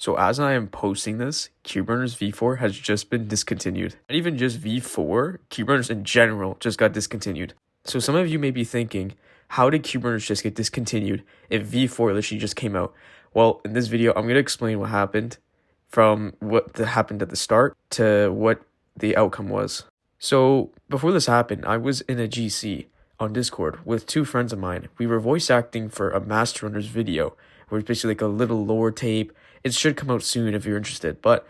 So as I am posting this, Cuberunners V4 has just been discontinued. Not even just V4, Cuberunners in general just got discontinued. So some of you may be thinking, how did Cuberunners just get discontinued if V4 literally just came out? Well, in this video, I'm going to explain what happened from what happened at the start to what the outcome was. So before this happened, I was in a GC on Discord with two friends of mine. We were voice acting for a Master Runners video, where it's basically like a little lore tape. It should come out soon if you're interested. But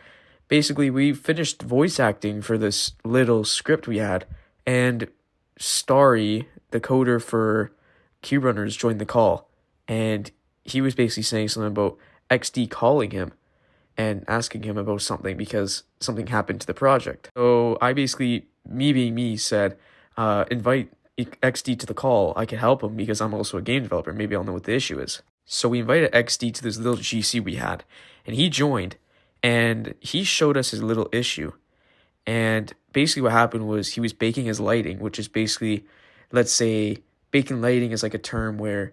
basically, we finished voice acting for this little script we had, and Starry, the coder for Cuberunners, joined the call, and he was basically saying something about XD calling him and asking him about something because something happened to the project. So I basically, me being me, said, invite XD to the call. I can help him because I'm also a game developer. Maybe I'll know what the issue is. So we invited XD to this little GC we had, and he joined, and he showed us his little issue. And basically what happened was he was baking his lighting, which is basically, let's say, baking lighting is like a term where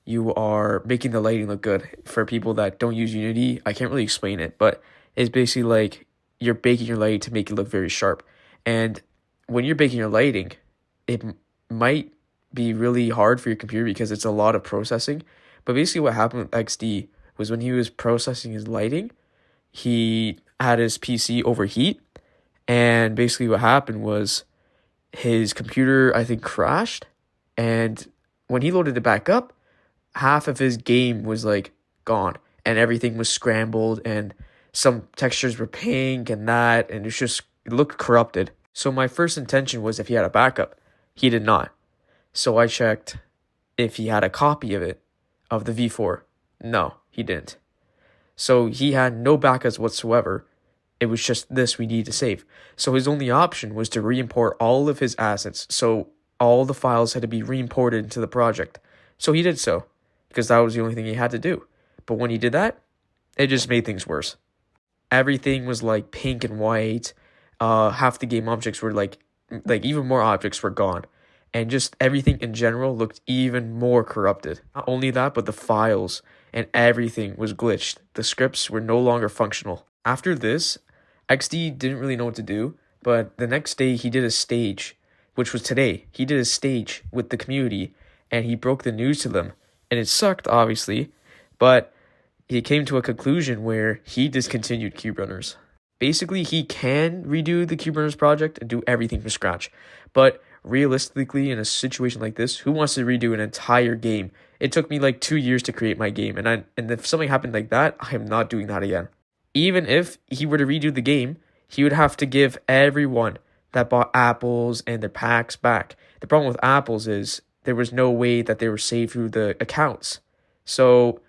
you are making the lighting look good. For people that don't use Unity, I can't really explain it, but it's basically like you're baking your light to make it look very sharp. And when you're baking your lighting, it might be really hard for your computer because it's a lot of processing. But basically what happened with XD was when he was processing his lighting, he had his PC overheat. And basically what happened was his computer, I think, crashed. And when he loaded it back up, half of his game was like gone. And everything was scrambled. And some textures were pink and that. And it looked corrupted. So my first intention was if he had a backup. He did not. So I checked if he had a copy of it, of the V4. No, he didn't. So he had no backups whatsoever. It was just this we need to save. So his only option was to re-import all of his assets. So all the files had to be re-imported into the project. So he did so, because that was the only thing he had to do. But when he did that, it just made things worse. Everything was like pink and white. Half the game objects were like even more objects were gone. And just everything in general looked even more corrupted. Not only that, but the files and everything was glitched. The scripts were no longer functional. After this, XD didn't really know what to do, but the next day he did a stage, which was today. He did a stage with the community, and he broke the news to them. And it sucked, obviously, but he came to a conclusion where he discontinued Cuberunners. Basically, he can redo the Cuberunners project and do everything from scratch, but realistically, in a situation like this, who wants to redo an entire game? It took me like 2 years to create my game, and if something happened like that, I am not doing that again. Even if he were to redo the game, he would have to give everyone that bought apples and their packs back. The problem with apples is there was no way that they were saved through the accounts. So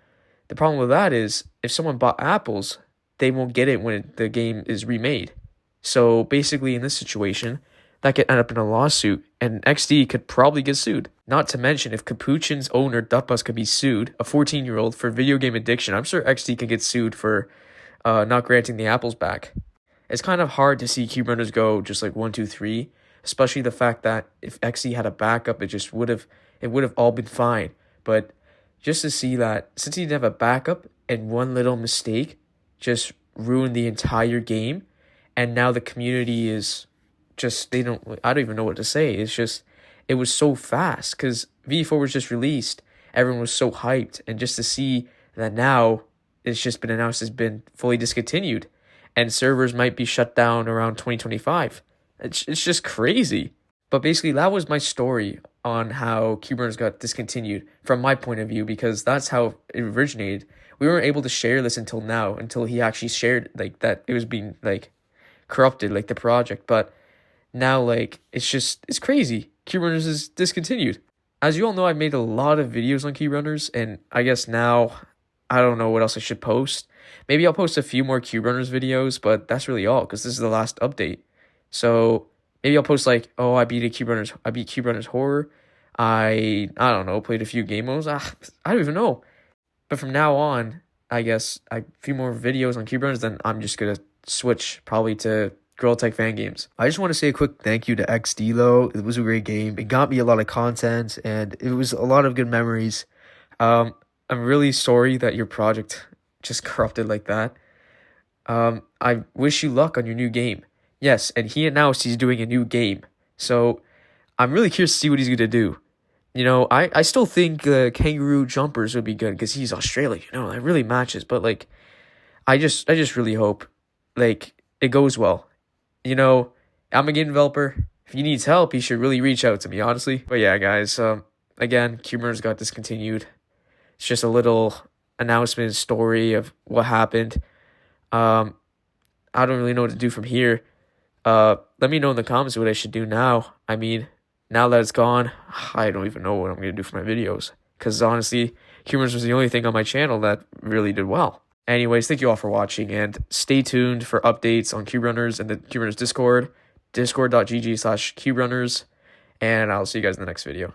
the problem with that is if someone bought apples, they won't get it when the game is remade. So basically in this situation, that could end up in a lawsuit, and XD could probably get sued. Not to mention, if Capuchin's owner, Duttbus, could be sued, a 14-year-old, for video game addiction, I'm sure XD could get sued for not granting the apples back. It's kind of hard to see Cuberunners go just like 1, 2, 3, especially the fact that if XD had a backup, it would have all been fine. But just to see that, since he didn't have a backup and one little mistake just ruined the entire game, and now the community is just, I don't even know what to say. It's just, it was so fast because V4 was just released. Everyone was so hyped. And just to see that now it's just been announced has been fully discontinued and servers might be shut down around 2025. It's just crazy. But basically that was my story on how Cuberunners got discontinued from my point of view, because that's how it originated. We weren't able to share this until now, until he actually shared like that it was being like corrupted, like the project. But now, like, it's crazy. Cuberunners is discontinued. As you all know, I made a lot of videos on Cuberunners, and I guess now, I don't know what else I should post. Maybe I'll post a few more Cuberunners videos, but that's really all, because this is the last update. So, maybe I'll post, like, oh, I beat Cuberunners Horror. I don't know, played a few game modes. I don't even know. But from now on, I guess, a few more videos on Cuberunners, then I'm just going to switch probably to Girl Tech fan games. I just want to say a quick thank you to XD though. It was a great game. It got me a lot of content and it was a lot of good memories. I'm really sorry that your project just corrupted like that. I wish you luck on your new game. Yes, and he announced he's doing a new game. So I'm really curious to see what he's going to do. I still think kangaroo jumpers would be good because he's Australian, that really matches. But like, I just really hope like it goes well. I'm a game developer. If he needs help, he should really reach out to me, honestly. But yeah, guys, again, Cuberners got discontinued. It's just a little announcement story of what happened. Um, I don't really know what to do from here. Let me know in the comments what I should do now. I mean, now that it's gone, I don't even know what I'm going to do for my videos. Because honestly, Humors was the only thing on my channel that really did well. Anyways, thank you all for watching, and stay tuned for updates on CubeRunners and the CubeRunners Discord, discord.gg/CubeRunners, and I'll see you guys in the next video.